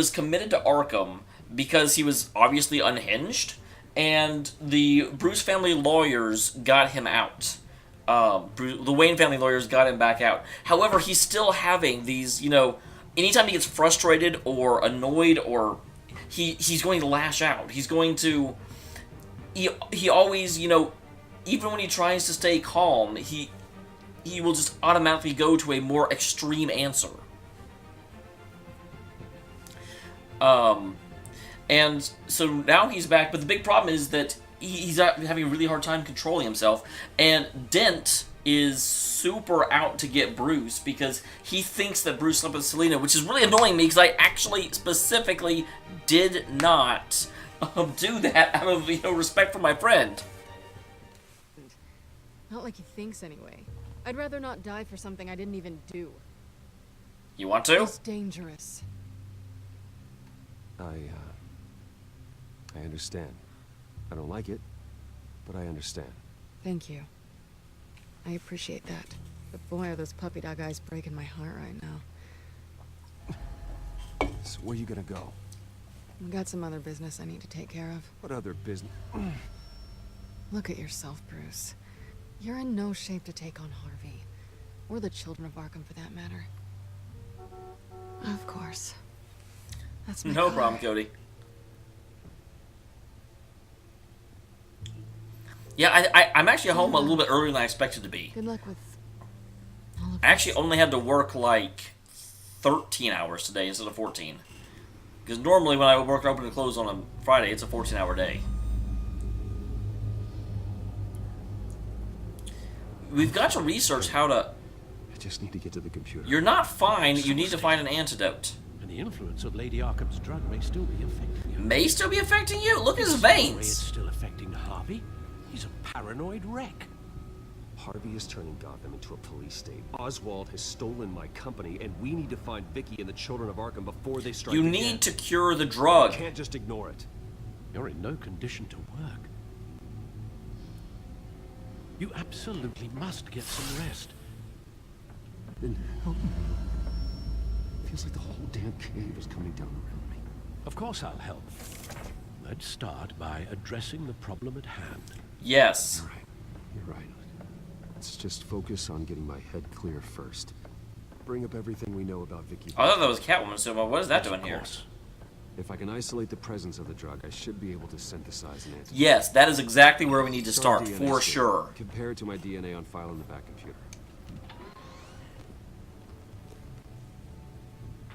was committed to Arkham because he was obviously unhinged, and the Bruce family lawyers got him out. The Wayne family lawyers got him back out. However, he's still having these, anytime he gets frustrated or annoyed, or he's going to lash out. He's going to, he always, even when he tries to stay calm, he will just automatically go to a more extreme answer. And so now he's back, but the big problem is that he's having a really hard time controlling himself, and Dent is super out to get Bruce because he thinks that Bruce slept with Selina, which is really annoying me because I actually specifically did not do that out of respect for my friend. Not like he thinks anyway. I'd rather not die for something I didn't even do. You want to? It's dangerous. I understand. I don't like it, but I understand. Thank you. I appreciate that. But boy, are those puppy dog eyes breaking my heart right now. So where you gonna go? I've got some other business I need to take care of. What other business? Look at yourself, Bruce. You're in no shape to take on Harvey. Or the children of Arkham, for that matter. Of course. That's my No car. problem, Cody. Yeah, I'm actually home a little bit earlier than I expected to be. Good luck with all of I actually this. only had to work like 13 hours today instead of 14. Because normally when I work open and close on a Friday, it's a 14-hour day. We've got to research how to... I just need to get to the computer. You're not fine, you need to find an antidote. And the influence of Lady Arkham's drug may still be affecting you. May still be affecting you? Look at his It's veins! still affecting Harvey. He's a paranoid wreck. Harvey is turning Gotham into a police state. Oswald has stolen my company, and we need to find Vicky and the children of Arkham before they strike You again. need to cure the drug. You can't just ignore it. You're in no condition to work. You absolutely must get some rest. Then help me. Feels like the whole damn cave is coming down around me. Of course I'll help. Let's start by addressing the problem at hand. Yes. You're right. You're right. Let's just focus on getting my head clear first. Bring up everything we know about Vicky. I thought that was Catwoman, so what is that doing Of here? course. If I can isolate the presence of the drug, I should be able to synthesize an antidote. Yes, that is exactly where we need to Start start, DNA for scan. sure. Compare it to my DNA on file in the back computer.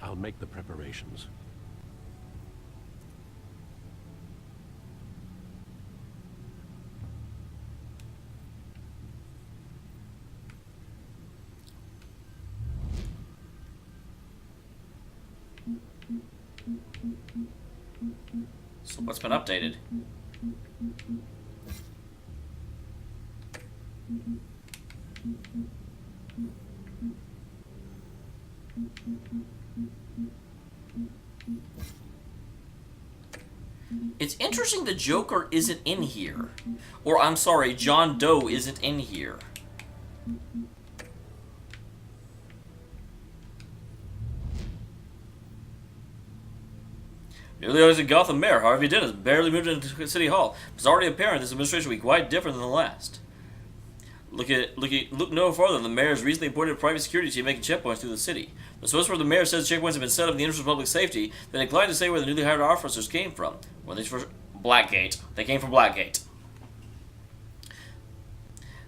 I'll make the preparations. So what's been updated? It's interesting the Joker isn't in here. Or, I'm sorry, John Doe isn't in here. Newly elected Gotham Mayor Harvey Dent has barely moved into City Hall. It's already apparent this administration will be quite different than the last. Look no farther than the mayor's recently appointed private security team making checkpoints through the city. The source for the mayor says checkpoints have been set up in the interest of public safety. They declined to say where the newly hired officers came from. One thing's for Blackgate. They came from Blackgate.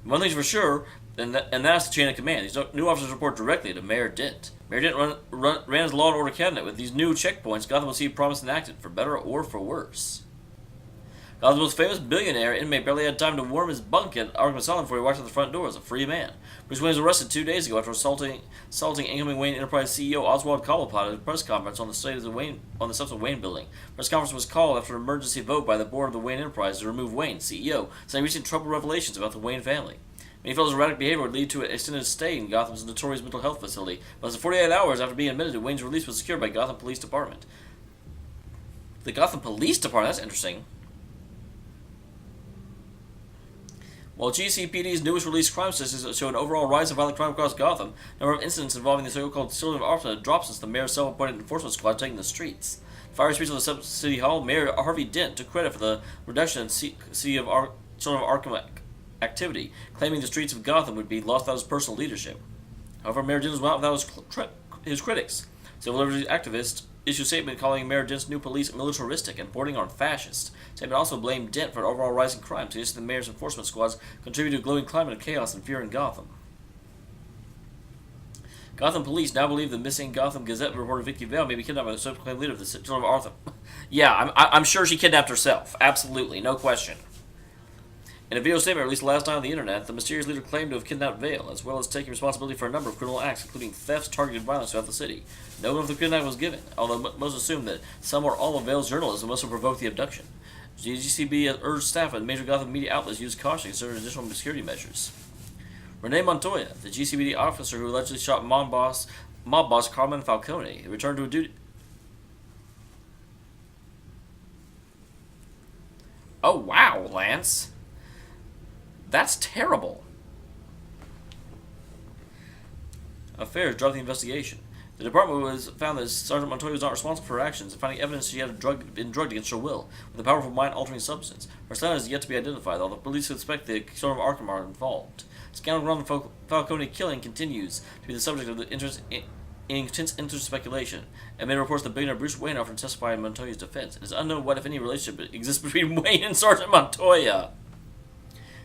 One thing's for sure, and that's the chain of command. These new officers report directly to Mayor Dent. Mayor Dent ran his law and order cabinet. With these new checkpoints, Gotham will see promise enacted, for better or for worse. Gotham's most famous billionaire inmate barely had time to warm his bunk at Arkham Asylum before he walked out the front door as a free man. Bruce Wayne was arrested 2 days ago after assaulting incoming Wayne Enterprise CEO Oswald Cobblepot at a press conference on the steps of the Wayne building. The press conference was called after an emergency vote by the board of the Wayne Enterprise to remove Wayne, CEO, saying recent troubled revelations about the Wayne family. Many felt his erratic behavior would lead to an extended stay in Gotham's notorious mental health facility. Less than 48 hours after being admitted, Wayne's release was secured by Gotham Police Department. The Gotham Police Department? That's interesting. While GCPD's newest released crime statistics show an overall rise in violent crime across Gotham, the number of incidents involving the so-called children of Arkham had dropped since the mayor's self-appointed enforcement squad taking the streets. Fire speech on the City Hall, Mayor Harvey Dent took credit for the reduction in City of Children of Arkham activity, claiming the streets of Gotham would be lost without his personal leadership. However, Mayor Dent was not without his critics. Civil liberties activists issued a statement calling Mayor Dent's new police militaristic and bordering on fascist. The statement also blamed Dent for an overall rising crime, suggesting the mayor's enforcement squads contributed to a glowing climate of chaos and fear in Gotham. Gotham police now believe the missing Gotham Gazette reporter Vicky Vale may be kidnapped by the self-proclaimed leader of the Children of Arthur. Yeah, I'm sure she kidnapped herself. Absolutely, no question. In a video statement released last night on the internet, the mysterious leader claimed to have kidnapped Vale, as well as taking responsibility for a number of criminal acts, including thefts, targeted violence throughout the city. No one of the kidnapping was given, although most assumed that some or all of Vale's journalism must have provoked the abduction. The GCB urged staff at major Gotham media outlets to use caution considering additional security measures. Renee Montoya, the GCPD officer who allegedly shot mob boss Carmen Falcone, returned to duty. Oh wow, Lance. That's terrible. Affairs dropped the investigation. The department found that Sergeant Montoya was not responsible for her actions and finding evidence she had been drugged against her will with a powerful mind-altering substance. Her son is yet to be identified, although police suspect the Children of Arkham are involved. The scandal around the Falcone killing continues to be the subject of intense speculation, and many reports that billionaire Bruce Wayne offered to testify in Montoya's defense. It is unknown what, if any, relationship exists between Wayne and Sergeant Montoya.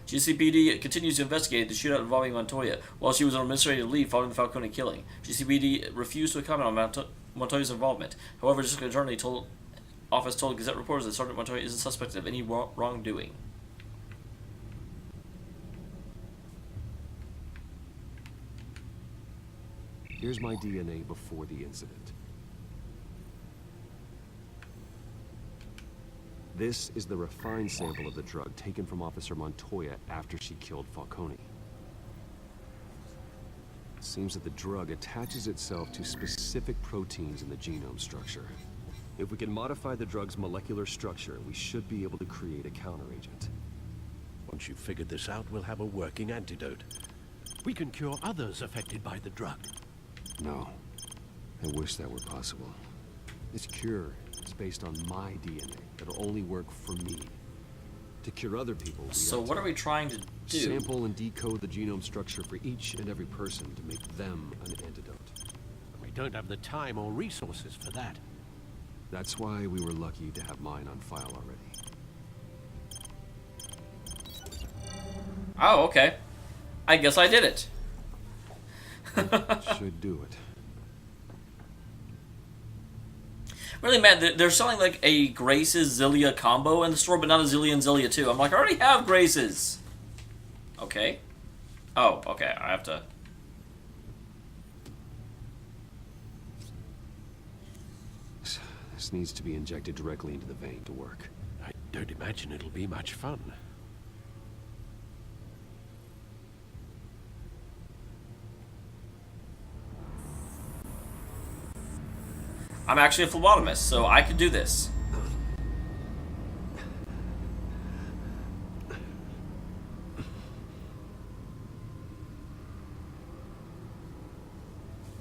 GCPD continues to investigate the shootout involving Montoya while she was on administrative leave following the Falcone killing. GCPD refused to comment on Montoya's involvement. However, District Attorney told Gazette reporters that Sergeant Montoya isn't suspected of any wrongdoing. Here's my DNA before the incident. This is the refined sample of the drug taken from Officer Montoya after she killed Falcone. It seems that the drug attaches itself to specific proteins in the genome structure. If we can modify the drug's molecular structure, we should be able to create a counteragent. Once you've figured this out, we'll have a working antidote. We can cure others affected by the drug. No. I wish that were possible. This cure is based on my DNA. It'll only work for me. To cure other people, So what are we trying to do? Sample and decode the genome structure for each and every person to make them an antidote. We don't have the time or resources for that. That's why we were lucky to have mine on file already. Oh, okay. I guess I did it. Should do it. Really, man, they're selling like a Grace's Zillia combo in the store, but not a Zillia and Zillia 2. I'm like, I already have Grace's. Okay. Oh, okay, I have to... This needs to be injected directly into the vein to work. I don't imagine it'll be much fun. I'm actually a phlebotomist, so I could do this.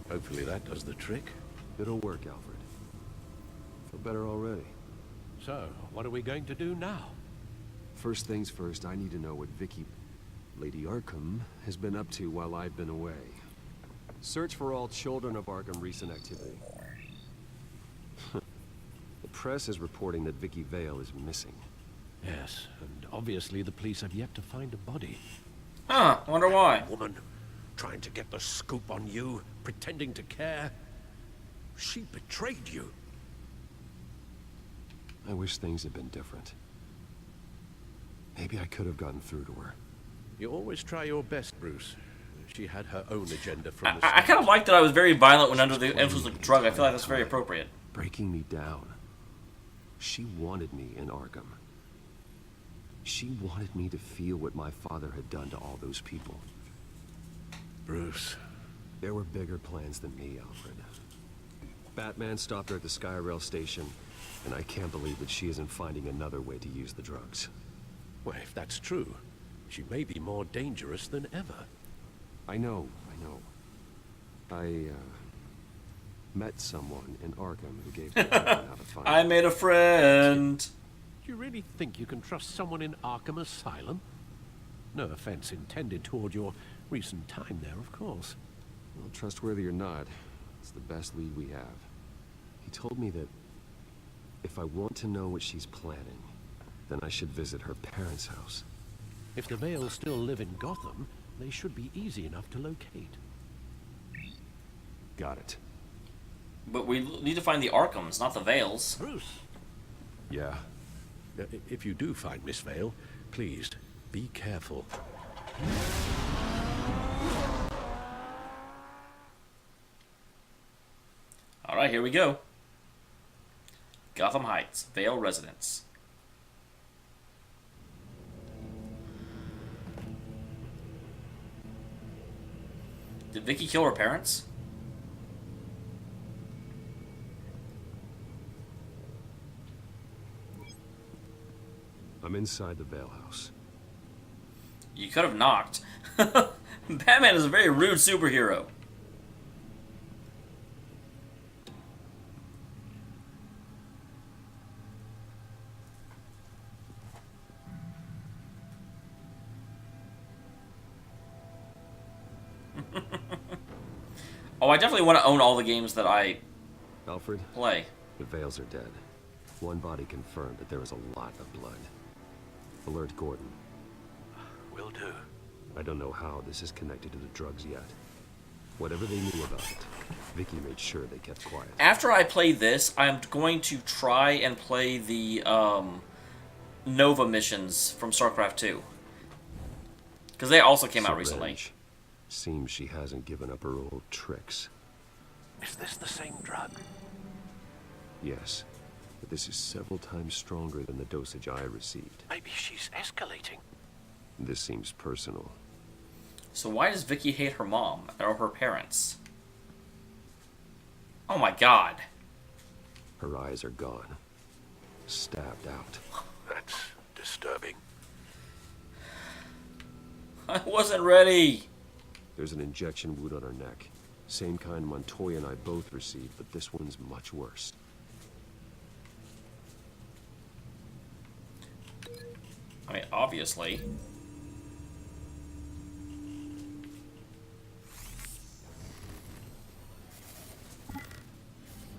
Hopefully that does the trick. It'll work, Alfred. Feel better already. So, what are we going to do now? First things first, I need to know what Lady Arkham, has been up to while I've been away. Search for all Children of Arkham recent activity. The press is reporting that Vicky Vale is missing. Yes, and obviously the police have yet to find a body. Huh, I wonder why. Woman, trying to get the scoop on you, pretending to care. She betrayed you. I wish things had been different. Maybe I could have gotten through to her. You always try your best, Bruce. She had her own agenda from the I start. kind of like that I was very violent when under the influence of the drug. I feel like that's very appropriate. Breaking me down. She wanted me in Arkham. She wanted me to feel what my father had done to all those people. Bruce. There were bigger plans than me, Alfred. Batman stopped her at the Skyrail station, and I can't believe that she isn't finding another way to use the drugs. Well, if that's true, she may be more dangerous than ever. I know. Met someone in Arkham who gave me a plan how to find I her. made a friend. Do you really think you can trust someone in Arkham Asylum? No offense intended toward your recent time there, of course. Well, trustworthy or not, it's the best lead we have. He told me that if I want to know what she's planning, then I should visit her parents' house. If the Vale still live in Gotham, they should be easy enough to locate. Got it. But we need to find the Arkhams, not the Vales. Bruce, Yeah. if you do find Miss Vale, please, be careful. Alright, here we go. Gotham Heights, Vale Residence. Did Vicky kill her parents? I'm inside the Vale house. You could have knocked. Batman is a very rude superhero. Oh, I definitely want to own all the games that I Alfred, play. the Vales are dead. One body confirmed, but there is a lot of blood. Alert Gordon. Will do. I don't know how this is connected to the drugs yet. Whatever they knew about it, Vicky made sure they kept quiet. After I play this, I'm going to try and play the Nova missions from StarCraft 2. Because they also came out recently. Syringe. Seems she hasn't given up her old tricks. Is this the same drug? Yes, but this is several times stronger than the dosage I received. Maybe she's escalating. This seems personal. So why does Vicky hate her mom or her parents? Oh my god. Her eyes are gone. Stabbed out. That's disturbing. I wasn't ready. There's an injection wound on her neck. Same kind Montoya and I both received, but this one's much worse. I mean, obviously.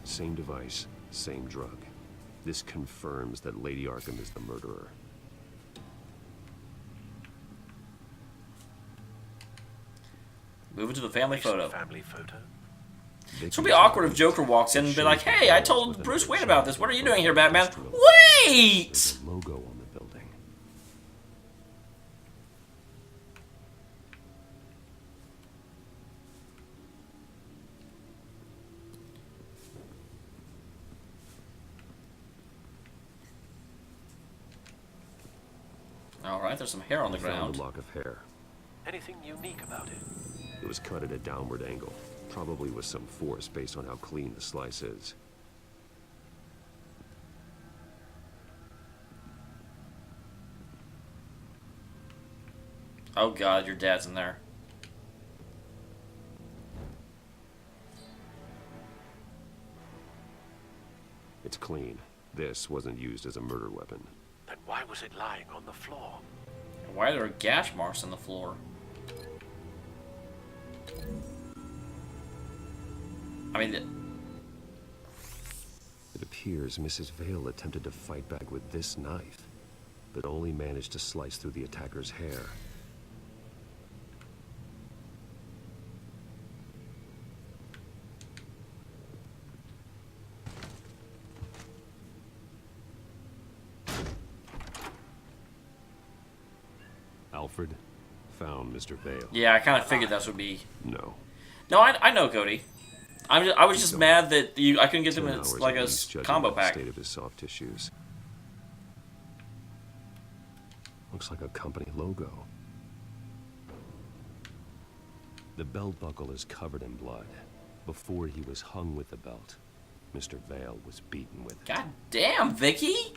Same device, same drug. This confirms that Lady Arkham is the murderer. Moving to the family Recent photo. Family photo. It's gonna be awkward if Joker walks in and be like, "Hey, I told Bruce Wayne about this. What are you doing here, Batman?" Wait! There's a logo on the building. Alright, there's some hair on the I found ground. a lock of hair. Anything unique about it? It was cut at a downward angle, probably with some force based on how clean the slice is. Oh god, your dad's in there. It's clean. This wasn't used as a murder weapon. Then why was it lying on the floor? Why are there gash marks on the floor? I mean, It appears Mrs. Vale attempted to fight back with this knife, but only managed to slice through the attacker's hair. Alfred found Mr. Vale. yeah, I kind of figured this would be. No. No, I know Cody. I was just mad that I couldn't get them 10 in hours like at a least, judging combo by the pack. state of his soft tissues. Looks like a company logo. The belt buckle is covered in blood. Before he was hung with the belt, Mr. Vale was beaten with it. God damn, Vicky!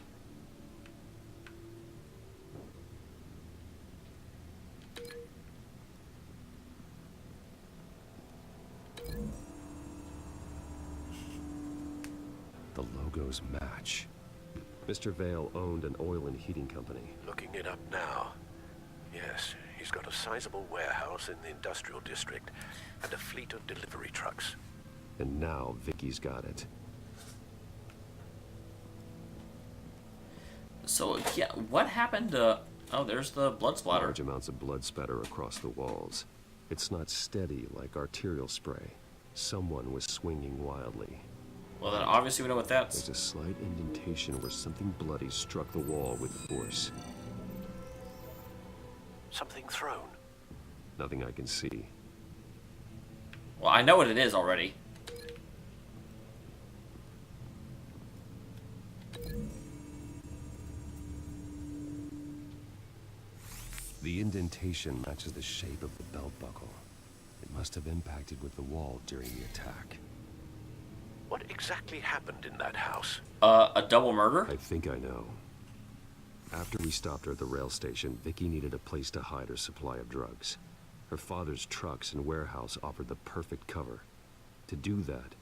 those match. Mr. Vale owned an oil and heating company. Looking it up now. Yes, he's got a sizable warehouse in the industrial district and a fleet of delivery trucks. And now Vicky's got it. So, yeah, what happened to... Oh, there's the blood splatter. Large amounts of blood spatter across the walls. It's not steady like arterial spray. Someone was swinging wildly. Well, then obviously we know what that's. There's a slight indentation where something bloody struck the wall with force. Something thrown. Nothing I can see. Well, I know what it is already. The indentation matches the shape of the belt buckle. It must have impacted with the wall during the attack. What exactly happened in that house? A double murder? I think I know. After we stopped her at the rail station, Vicky needed a place to hide her supply of drugs. Her father's trucks and warehouse offered the perfect cover. To do that,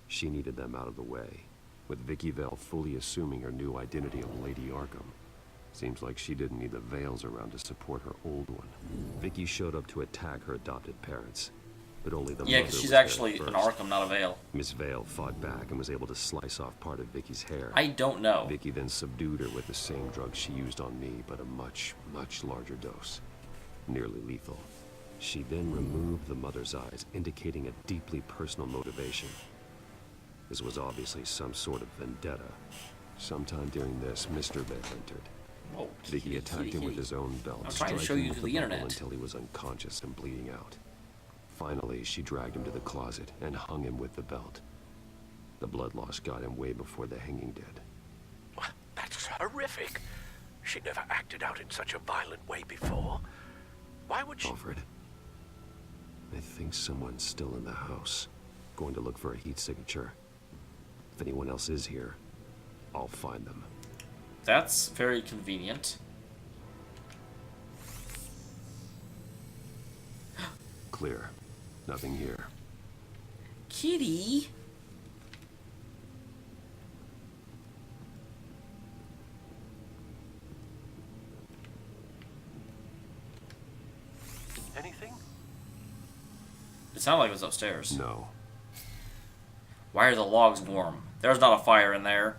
she needed them out of the way, with Vicky Vale fully assuming her new identity of Lady Arkham. Seems like she didn't need the Vales around to support her old one. Vicky showed up to attack her adopted parents, but only the Yeah, mother because she's was there actually first. an Arkham, not a Vale. Miss Vale fought back and was able to slice off part of Vicky's hair. I don't know. Vicky then subdued her with the same drug she used on me, but a much, much larger dose. Nearly lethal. She then removed the mother's eyes, indicating a deeply personal motivation. This was obviously some sort of vendetta. Sometime during this, Mr. Vale entered. Oh, Vicky attacked him with his own belt, I'm trying to show striking you with the buckle internet. until he was unconscious and bleeding out. Finally, she dragged him to the closet and hung him with the belt. The blood loss got him way before the hanging did. Well, that's horrific. She never acted out in such a violent way before. Why would she... Alfred, I think someone's still in the house. Going to look for a heat signature. If anyone else is here, I'll find them. That's very convenient. Clear. Nothing here. Kitty! Anything? It sounded like it was upstairs. No. Why are the logs warm? There's not a fire in there.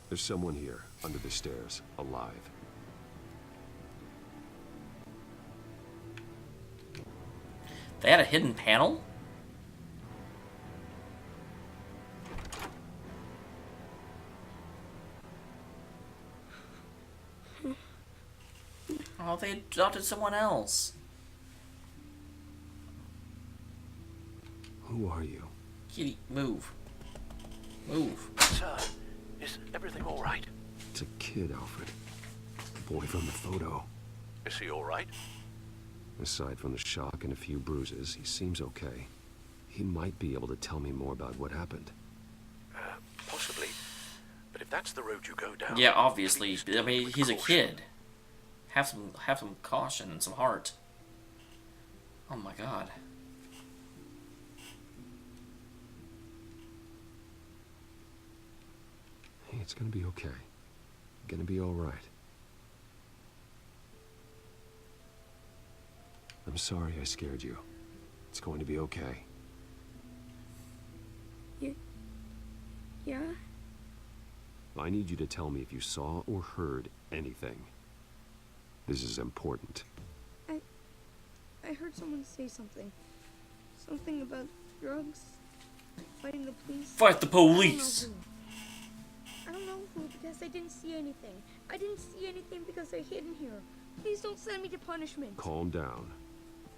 There's someone here, under the stairs, alive. They had a hidden panel? Oh, they adopted someone else. Who are you? Kitty, move. Move. Sir, is everything all right? It's a kid, Alfred. The boy from the photo. Is he all right? Aside from the shock and a few bruises, he seems okay. He might be able to tell me more about what happened. Possibly. But if that's the road you go down... Yeah, obviously. please I mean, with he's a caution. kid. Have some caution and some heart. Oh my god. Hey, it's gonna be okay. Gonna be all right. I'm sorry I scared you. It's going to be okay. Yeah? I need you to tell me if you saw or heard anything. This is important. I heard someone say something. Something about drugs, fighting the police. Fight the police! I don't know who because I didn't see anything. I didn't see anything because I hid in here. Please don't send me to punishment. Calm down.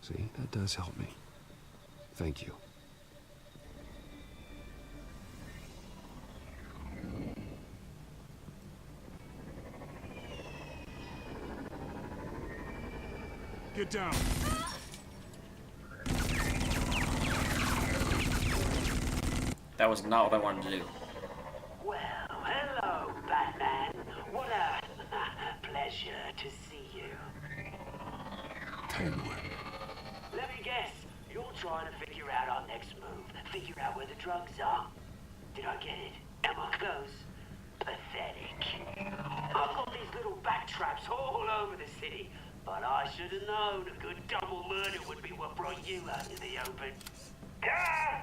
See, that does help me. Thank you. Get down. That was not what I wanted to do. Well, hello, Batman. What a pleasure to see you. Penguin. Let me guess. You're trying to figure out our next move. Figure out where the drugs are. Did I get it? Am I close? Pathetic. I've got these little bat traps all over the city. But I should have known a good double murder would be what brought you out in the open. Ah!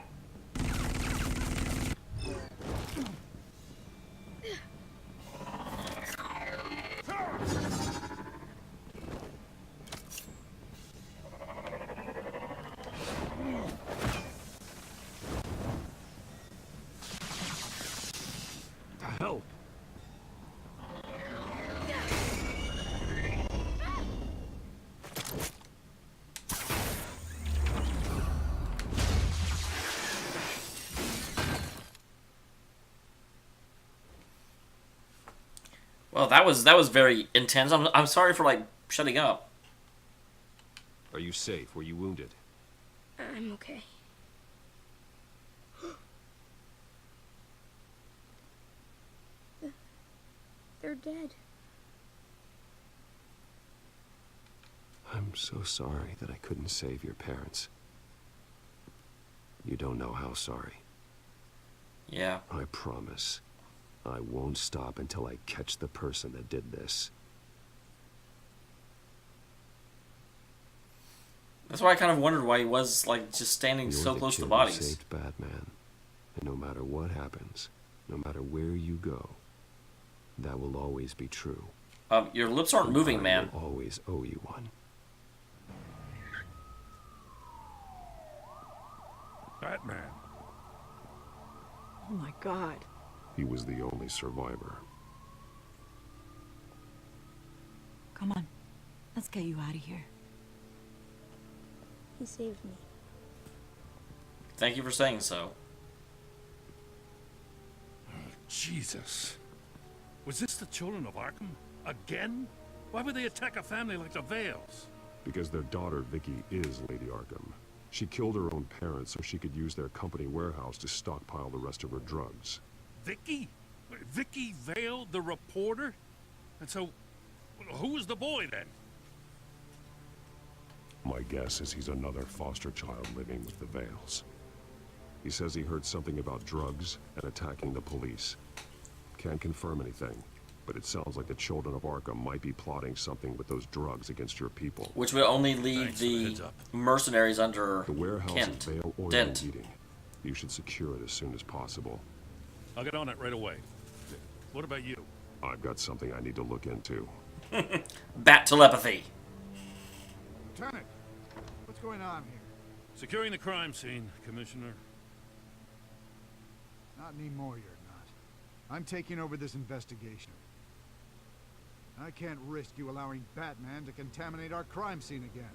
The hell? Well, that was very intense. I'm sorry for like shutting up. Are you safe? Were you wounded? I'm okay. They're dead. I'm so sorry that I couldn't save your parents. You don't know how sorry. Yeah. I promise. I won't stop until I catch the person that did this. That's why I kind of wondered why he was like just standing You're so the close to kid the who bodies. saved Batman. And no matter what happens, no matter where you go, that will always be true. Your lips aren't moving, I man. will always owe you one. Batman. Oh my god. He was the only survivor. Come on. Let's get you out of here. He saved me. Thank you for saying so. Jesus. Was this the children of Arkham? Again? Why would they attack a family like the Vales? Because their daughter, Vicky, is Lady Arkham. She killed her own parents so she could use their company warehouse to stockpile the rest of her drugs. Vicky? Vicky Vale, the reporter? And so, who was the boy then? My guess is he's another foster child living with the Vales. He says he heard something about drugs and attacking the police. Can't confirm anything, but it sounds like the children of Arkham might be plotting something with those drugs against your people. Which would only leave Thanks for the the heads up. mercenaries under The warehouse Kent. is Vale oil Dent. and heating. You should secure it as soon as possible. I'll get on it right away. What about you? I've got something I need to look into. Bat telepathy. Lieutenant, what's going on here? Securing the crime scene, Commissioner. Not anymore, you're not. I'm taking over this investigation. I can't risk you allowing Batman to contaminate our crime scene again.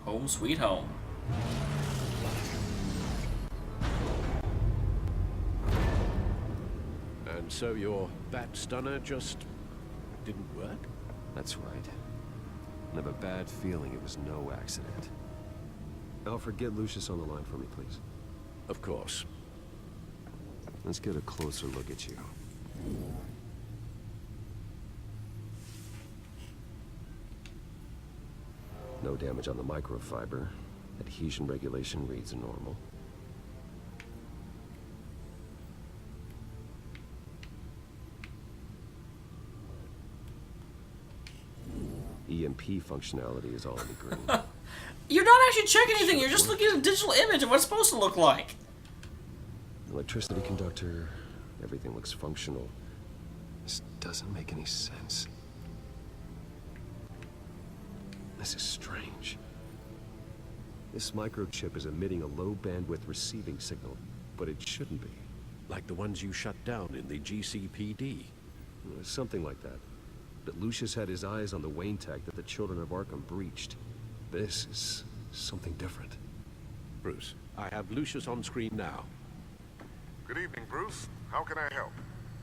Home sweet home. And so your bat stunner just didn't work? That's right. I have a bad feeling it was no accident. Alfred, get Lucius on the line for me, please. Of course. Let's get a closer look at you. No damage on the microfiber. Adhesion regulation reads normal. EMP functionality is all in the green. You're not actually checking anything. You're just looking at a digital image of what it's supposed to look like. Electricity conductor, everything looks functional. This doesn't make any sense. This is strange. This microchip is emitting a low bandwidth receiving signal, but it shouldn't be. Like the ones you shut down in the GCPD. Something like that. But Lucius had his eyes on the Wayne tech that the children of Arkham breached. This is something different. Bruce, I have Lucius on screen now. Good evening, Bruce. How can I help?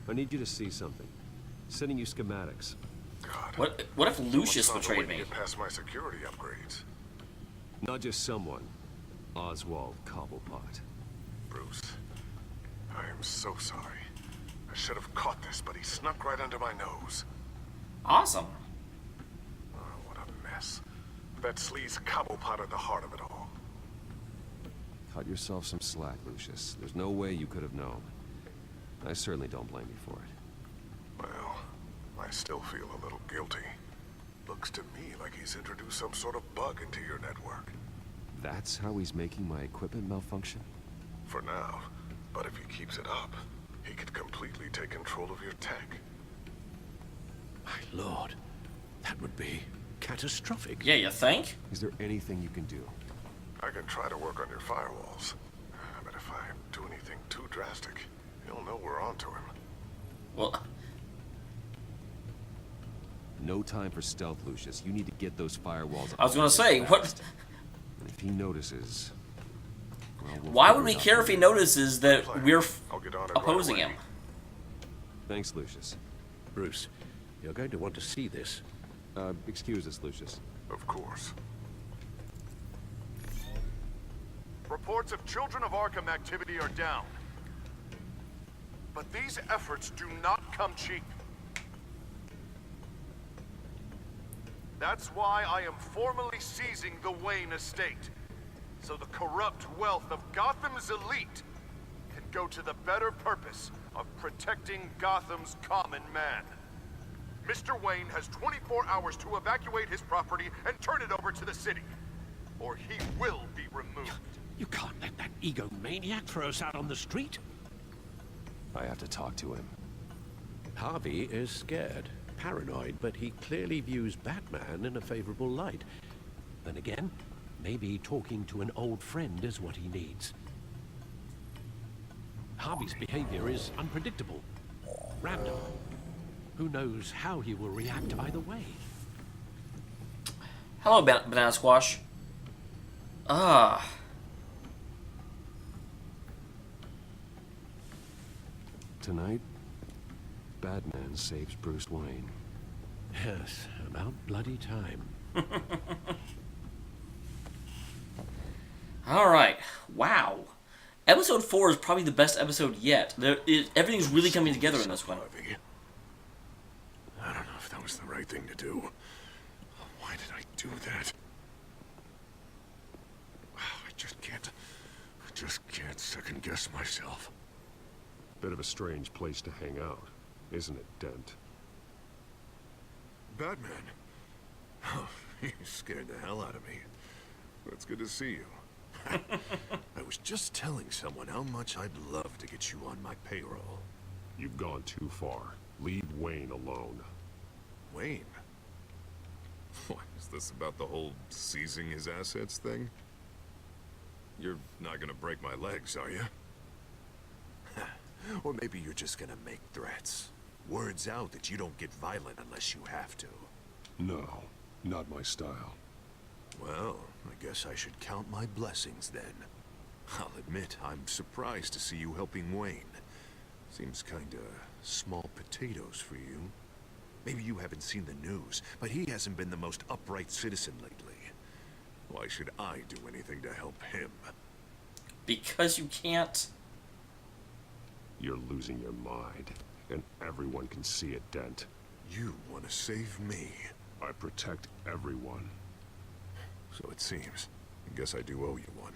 I need you to see something. Sending you schematics. God. What if Lucius Someone's found a way betrayed to me? get past my security upgrades. Not just someone. Oswald Cobblepot. Bruce, I am so sorry. I should have caught this, but he snuck right under my nose. Awesome. Oh, what a mess. That sleaze Cobblepot at the heart of it all. Cut yourself some slack, Lucius. There's no way you could have known. I certainly don't blame you for it. Well, I still feel a little guilty. Looks to me like he's introduced some sort of bug into your network. That's how he's making my equipment malfunction? For now. But if he keeps it up, he could completely take control of your tech. My lord, that would be catastrophic. Yeah, you think? Is there anything you can do? I can try to work on your firewalls. But if I do anything too drastic, he'll know we're onto him. Well, No time for stealth, Lucius. You need to get those firewalls. I was gonna say, what? And if he notices, well, we'll Why figure would we it out care from if he there. notices that we're I'll get on it right opposing away. him? Thanks, Lucius. Bruce, you're going to want to see this. Excuse us, Lucius. Of course. Reports of Children of Arkham activity are down. But these efforts do not come cheap. That's why I am formally seizing the Wayne estate, so the corrupt wealth of Gotham's elite can go to the better purpose of protecting Gotham's common man. Mr. Wayne has 24 hours to evacuate his property and turn it over to the city, or he will be removed. You can't let that egomaniac throw us out on the street. I have to talk to him. Harvey is scared, paranoid, but he clearly views Batman in a favorable light. Then again, maybe talking to an old friend is what he needs. Harvey's behavior is unpredictable, random. Who knows how he will react either way? Hello, Banana Squash. Ah. Tonight, Batman saves Bruce Wayne. Yes, about bloody time. Alright. Wow. Episode 4 is probably the best episode yet. Everything's really coming together in this one. I don't know if that was the right thing to do. Why did I do that? I just can't second guess myself. Bit of a strange place to hang out, isn't it, Dent? Batman? Oh, you scared the hell out of me. But it's good to see you. I was just telling someone how much I'd love to get you on my payroll. You've gone too far. Leave Wayne alone. Wayne? What, is this about the whole seizing his assets thing? You're not gonna break my legs, are you? Or maybe you're just gonna make threats. Words out that you don't get violent unless you have to. No, not my style. Well, I guess I should count my blessings then. I'll admit, I'm surprised to see you helping Wayne. Seems kinda small potatoes for you. Maybe you haven't seen the news, but he hasn't been the most upright citizen lately. Why should I do anything to help him? Because you can't. You're losing your mind, and everyone can see it, Dent. You want to save me? I protect everyone. So it seems. I guess I do owe you one.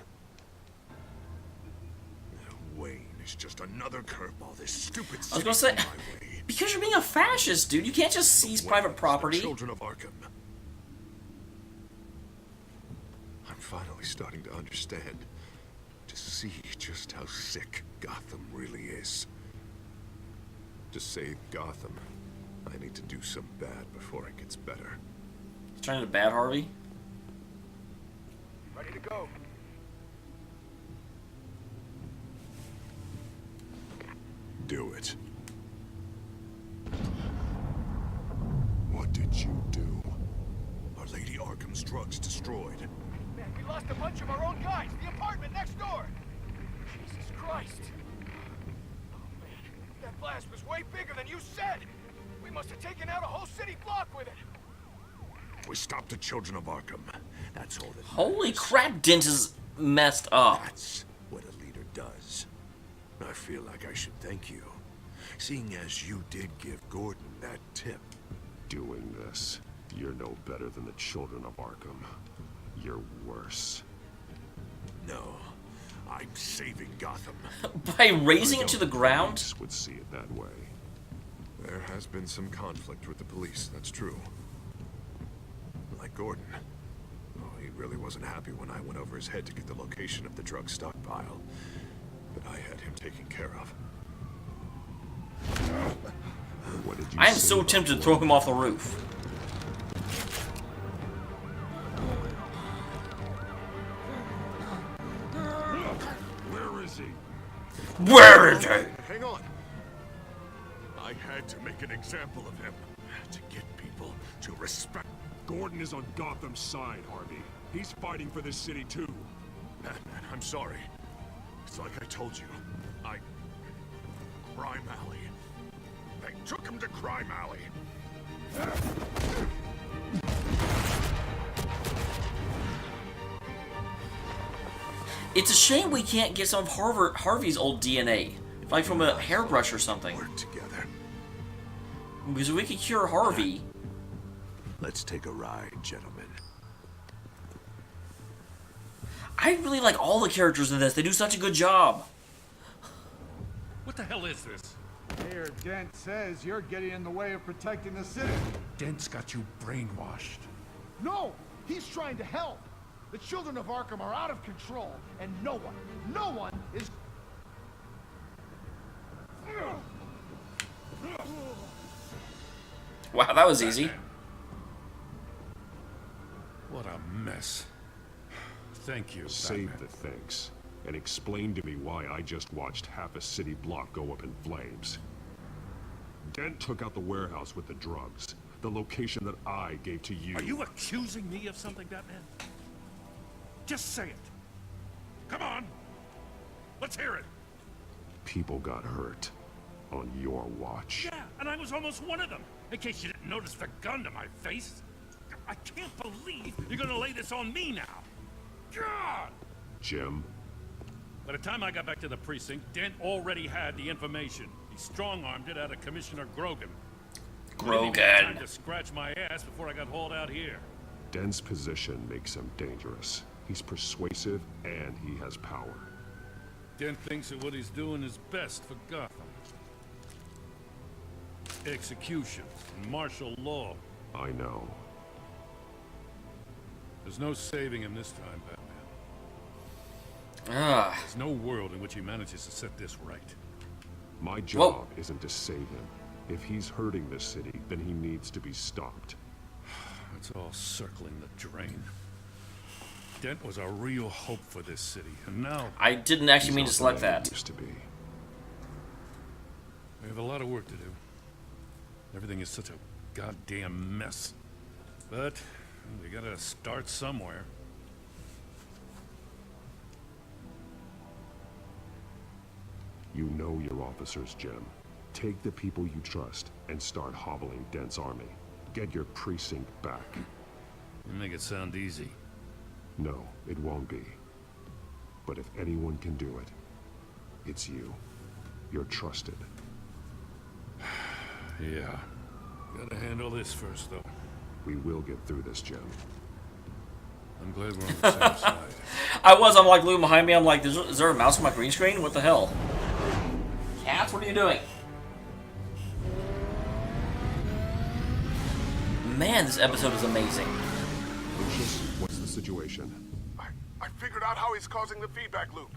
Wayne is just another curveball this stupid I was gonna say, because you're being a fascist, dude. You can't just seize private property. Children of Arkham. I'm finally starting to understand. To see just how sick Gotham really is. To save Gotham, I need to do some bad before it gets better. Turn into bad Harvey. Ready to go. Do it. What did you do? Our Lady Arkham's drugs destroyed. Man, we lost a bunch of our own guys. The apartment next door. Jesus Christ. Oh, man. That blast was way bigger than you said. We must have taken out a whole city block with it. We stopped the Children of Arkham. That's all that Holy matters. crap, Dent is messed up. That's what a leader does. I feel like I should thank you, seeing as you did give Gordon that tip. Doing this, you're no better than the children of Arkham. You're worse. No, I'm saving Gotham. By razing it to the ground? Police would see it that way. There has been some conflict with the police, that's true. Like Gordon. Oh, he really wasn't happy when I went over his head to get the location of the drug stockpile. But I had him taken care of. What did you I am say so about tempted to throw him off the roof. Where is he? Where is he? Hang on. I had to make an example of him. To get people to respect. Gordon is on Gotham's side, Harvey. He's fighting for this city too. Batman, I'm sorry. It's like I told you. Crime Alley. They took him to Crime Alley. It's a shame we can't get some of Harvey's old DNA, like from a hairbrush or something. Work together. Because if we could cure Harvey. Let's take a ride, gentlemen. I really like all the characters in this. They do such a good job. What the hell is this? Mayor Dent says you're getting in the way of protecting the city. Dent's got you brainwashed. No! He's trying to help! The children of Arkham are out of control, and no one is... Wow, that was easy. What a mess. Thank you, Save Batman. the thanks, and explain to me why I just watched half a city block go up in flames. Dent took out the warehouse with the drugs, the location that I gave to you. Are you accusing me of something, Batman? Just say it. Come on. Let's hear it. People got hurt on your watch. Yeah, and I was almost one of them. In case you didn't notice the gun to my face. I can't believe you're gonna lay this on me now. God! Jim, By the time I got back to the precinct, Dent already had the information. He strong-armed it out of Commissioner Grogan. I didn't even have time to scratch my ass before I got hauled out here. Dent's position makes him dangerous. He's persuasive and he has power. Dent thinks that what he's doing is best for Gotham. Execution and martial law. I know. There's no saving him this time, Batman. Ah. There's no world in which he manages to set this right. My job isn't to save him. If he's hurting this city, then he needs to be stopped. It's all circling the drain. Dent was a real hope for this city, and now... I didn't actually mean to select that. Used to be. We have a lot of work to do. Everything is such a goddamn mess. But we gotta start somewhere. You know your officers, Jim. Take the people you trust and start hobbling Dent's army. Get your precinct back. You make it sound easy. No, it won't be. But if anyone can do it, it's you. You're trusted. Yeah. Gotta handle this first, though. We will get through this, Jim. I'm glad we're on the same side. I'm like looking behind me, I'm like, is there a mouse on my green screen? What the hell? Cats, what are you doing? Man, this episode is amazing. Lucius, what's the situation? I figured out how he's causing the feedback loop.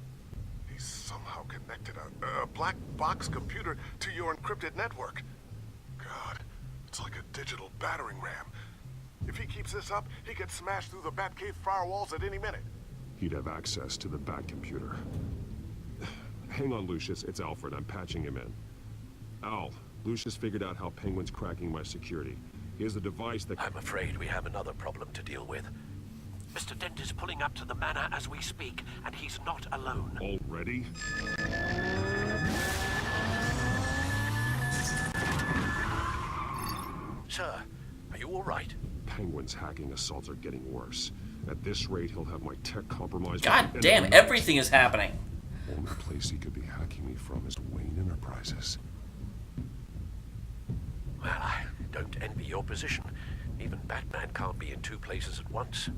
He's somehow connected a black box computer to your encrypted network. God, it's like a digital battering ram. If he keeps this up, he could smash through the Batcave firewalls at any minute. He'd have access to the Bat computer. Hang on, Lucius. It's Alfred. I'm patching him in. Al, Lucius figured out how Penguin's cracking my security. He has a device that... I'm afraid we have another problem to deal with. Mr. Dent is pulling up to the manor as we speak, and he's not alone. Already? Sir, are you all right? Penguin's hacking assaults are getting worse. At this rate, he'll have my tech compromised. God damn, everything is happening. Only place he could be hacking me from is Wayne Enterprises. Well, I don't envy your position. Even Batman can't be in two places at once.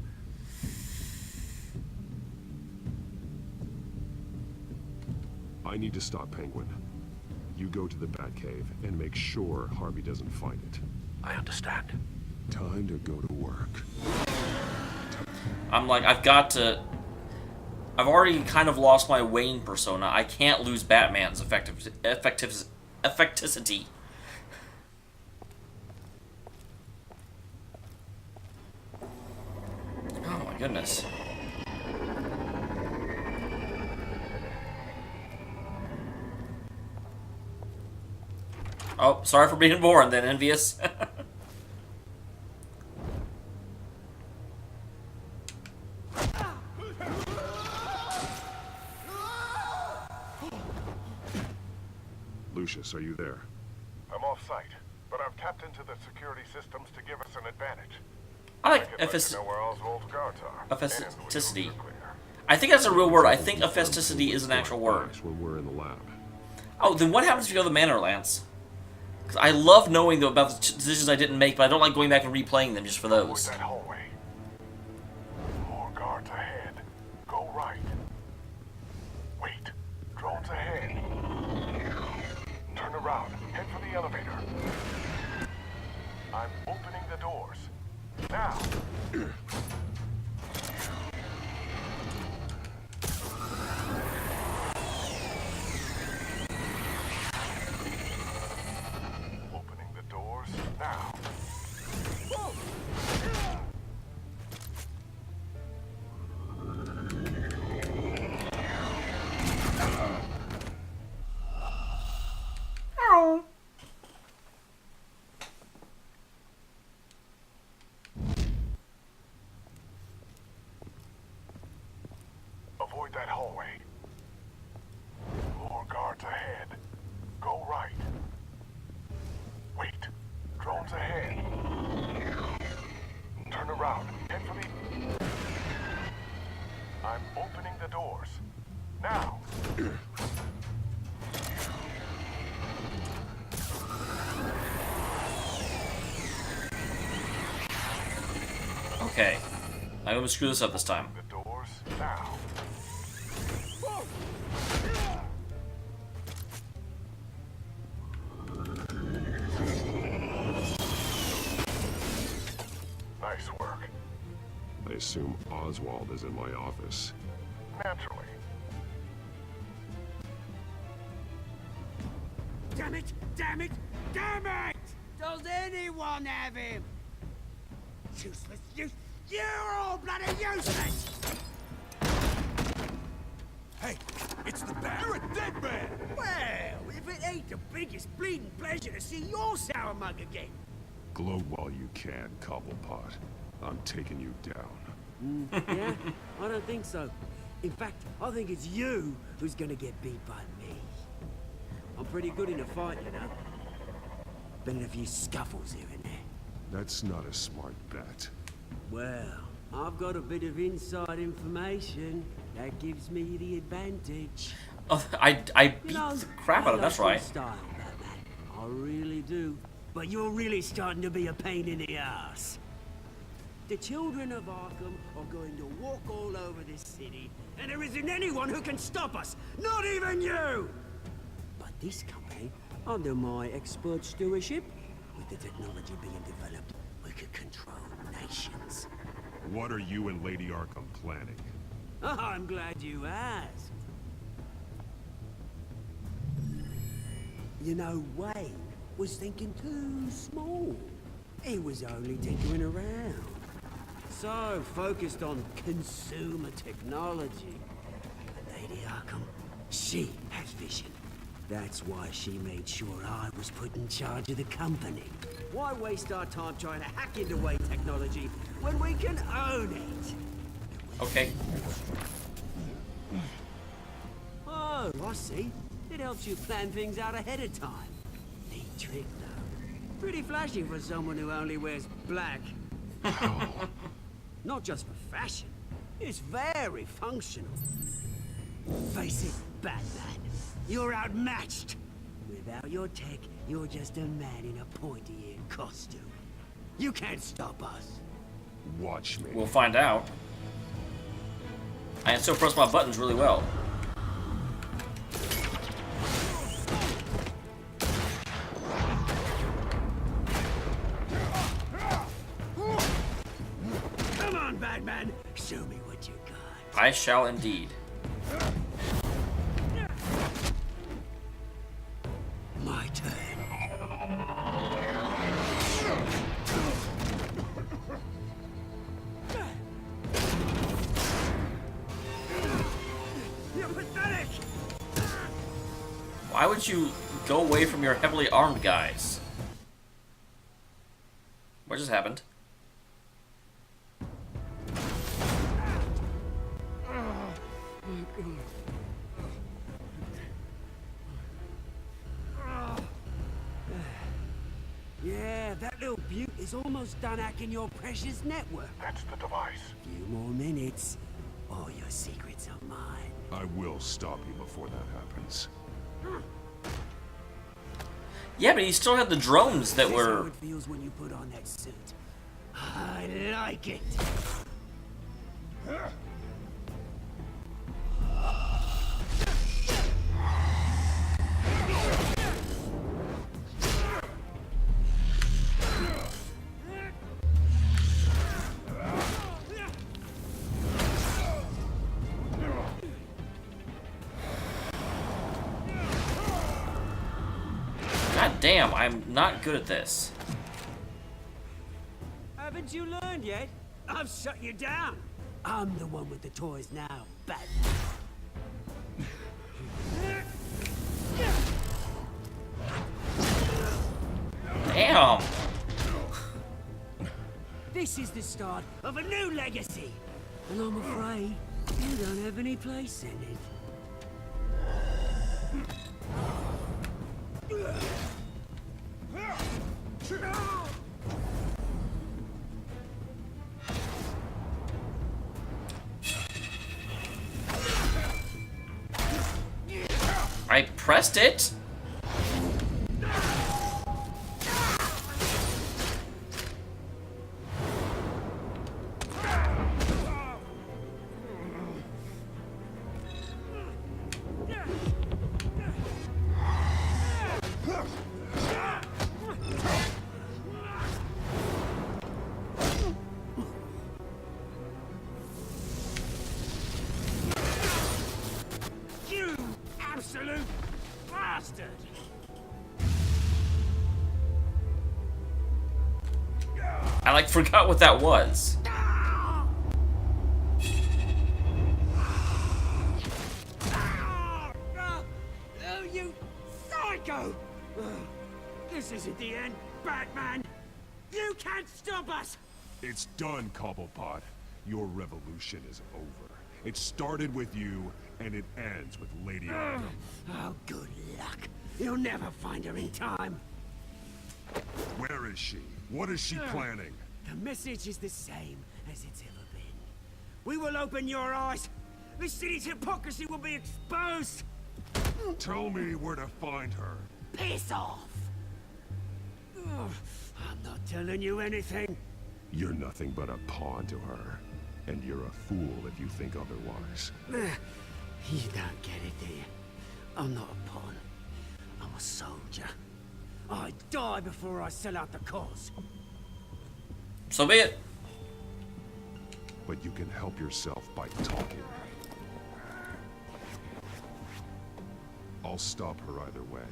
I need to stop Penguin. You go to the Batcave and make sure Harvey doesn't find it. I understand. Time to go to work. I'm like, I've got to... I've already kind of lost my Wayne persona. I can't lose Batman's effectivity. Oh my goodness. Oh, sorry for being born then, envious. Lucius, are you there? I'm off-site, but I've tapped into the security systems to give us an advantage. I like Know where Oswald's guards are. elasticity. I think that's a real word. I think elasticity is an actual word. When we're in the lab. Oh, then what happens if you go to the Manor, Lance? Because I love knowing about the decisions I didn't make, but I don't like going back and replaying them just for those. That hallway. More guards ahead. Go right. Wait. Drones ahead. Turn around. Head for the elevator. I'm opening the doors. Now. Opening the doors now. Avoid that hallway. More guards ahead. Go right. Wait. Drones ahead. Turn around. Head for the... I'm opening the doors. Now. Okay. I'm gonna screw this up this time. The doors now. Nice work. I assume Oswald is in my office. Naturally. Damn it! Damn it! Damn it! Does anyone have him? Useless, you're all bloody useless! Hey, it's the Baron, dead man! Well, if it ain't the biggest bleeding pleasure to see your sour mug again. Gloat while you can, Cobblepot. I'm taking you down. Yeah? I don't think so. In fact, I think it's you who's gonna get beat by me. I'm pretty good in a fight, you know. Been in a few scuffles here and there. That's not a smart bet. Well, I've got a bit of inside information that gives me the advantage. Oh, I beat the crap out of him, that's right. Style, Batman. I really do. But you're really starting to be a pain in the ass. The children of Arkham are going to walk all over this city, and there isn't anyone who can stop us, not even you! But this company, under my expert stewardship, with the technology being developed, we could control nations. What are you and Lady Arkham planning? Oh, I'm glad you asked. You know, Wayne was thinking too small. He was only tinkering around. So focused on consumer technology. But Lady Arkham, she has vision. That's why she made sure I was put in charge of the company. Why waste our time trying to hack into Wayne technology when we can own it? Okay. Oh, I see. It helps you plan things out ahead of time. Neat trick, though. Pretty flashy for someone who only wears black. Not just for fashion. It's very functional. Face it, Batman. You're outmatched. Without your tech, you're just a man in a pointy-eared costume. You can't stop us. Watch me. We'll find out. I can still press my buttons really well. Come on, Batman. Show me what you got. I shall indeed. My turn. You're pathetic. Why would you go away from your heavily armed guys? What just happened? Yeah, that little beaut is almost done hacking your precious network. That's the device. Few more minutes. All your secrets are mine. I will stop you before that happens. Yeah, but he still had the drones that This were... how it feels when you put on that suit. I like it. God damn, I'm not good at this. Haven't you learned yet? I've shut you down. I'm the one with the toys now, Batman. Damn! This is the start of a new legacy. And I'm afraid you don't have any place in it. I pressed it? You absolute bastard! I like forgot what that was. Oh, you psycho! This isn't the end, Batman! You can't stop us! It's done, Cobblepot. Your revolution is over. It started with you, and it ends with Lady Arkham. Oh, good luck. You'll never find her in time. Where is she? What is she planning? The message is the same as it's ever been. We will open your eyes. The city's hypocrisy will be exposed. Tell me where to find her. Piss off. Ugh, I'm not telling you anything. You're nothing but a pawn to her. And you're a fool if you think otherwise. You don't get it, do you? I'm not a pawn. I'm a soldier. I die before I sell out the cause. So be it. But you can help yourself by talking. I'll stop her either way.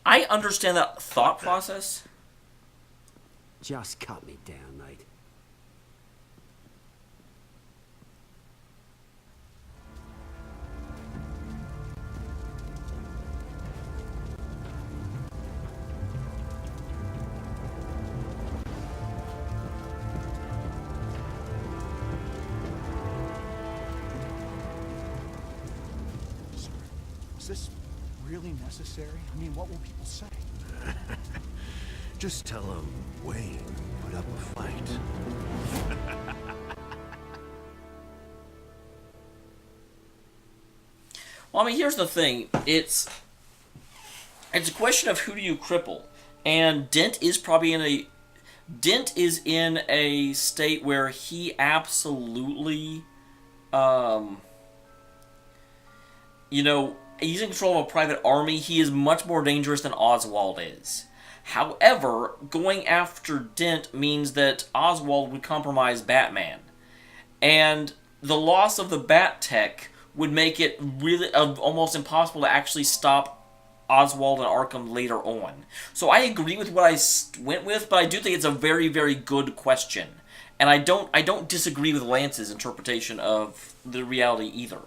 I understand that thought process. Just cut me down, mate. Is this really necessary? I mean, what will people say? Just tell him Wayne put up a fight. Well, I mean, here's the thing. It's a question of who do you cripple. And Dent is in a state where he absolutely, he's in control of a private army. He is much more dangerous than Oswald is. However, going after Dent means that Oswald would compromise Batman. And the loss of the Bat Tech would make it really almost impossible to actually stop Oswald and Arkham later on. So I agree with what I went with, but I do think it's a very, very good question. And I don't disagree with Lance's interpretation of the reality either.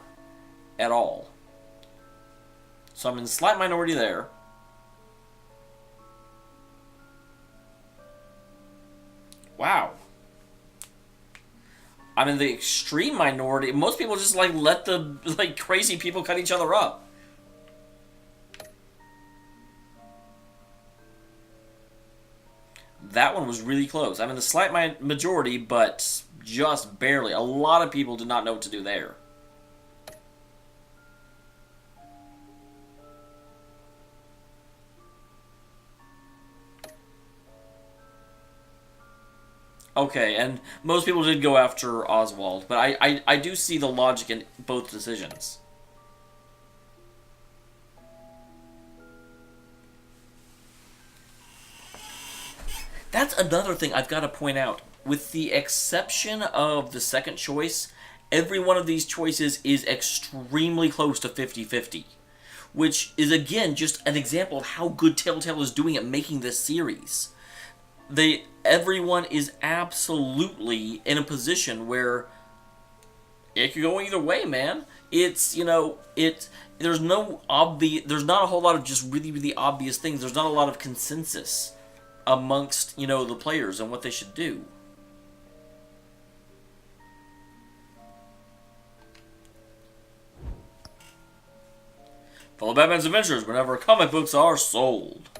At all. So I'm in a slight minority there. Wow. I'm in the extreme minority. Most people just let the crazy people cut each other up. That one was really close. I'm in the slight majority, but just barely. A lot of people did not know what to do there. Okay, and most people did go after Oswald, but I do see the logic in both decisions. That's another thing I've got to point out. With the exception of the second choice, every one of these choices is extremely close to 50-50. Which is, again, just an example of how good Telltale is doing at making this series. Everyone is absolutely in a position where it could go either way, man. There's not a whole lot of just really, really obvious things. There's not a lot of consensus amongst, the players on what they should do. Follow Batman's adventures whenever comic books are sold.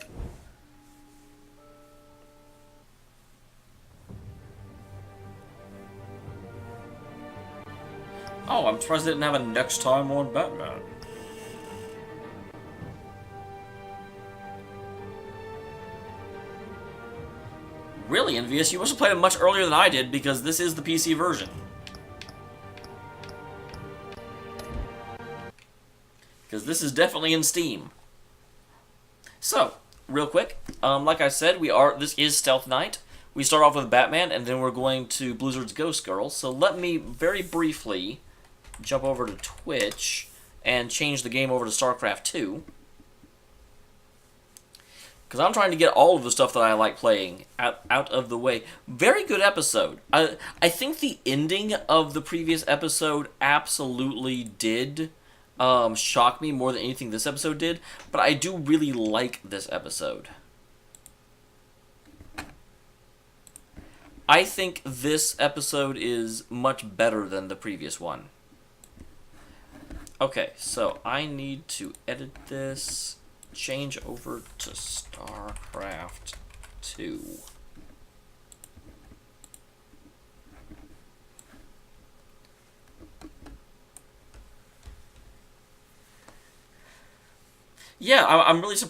Oh, I'm surprised they didn't have a next time on Batman. Really, Envious? You must have played it much earlier than I did, because this is the PC version. Because this is definitely in Steam. So, real quick, like I said, this is Stealth Night. We start off with Batman, and then we're going to Blizzard's Ghost Girl. So let me very briefly jump over to Twitch and change the game over to StarCraft 2. Because I'm trying to get all of the stuff that I like playing out of the way. Very good episode. I think the ending of the previous episode absolutely did shock me more than anything this episode did. But I do really like this episode. I think this episode is much better than the previous one. Okay, so I need to edit this, change over to StarCraft 2. Yeah, I'm really surprised.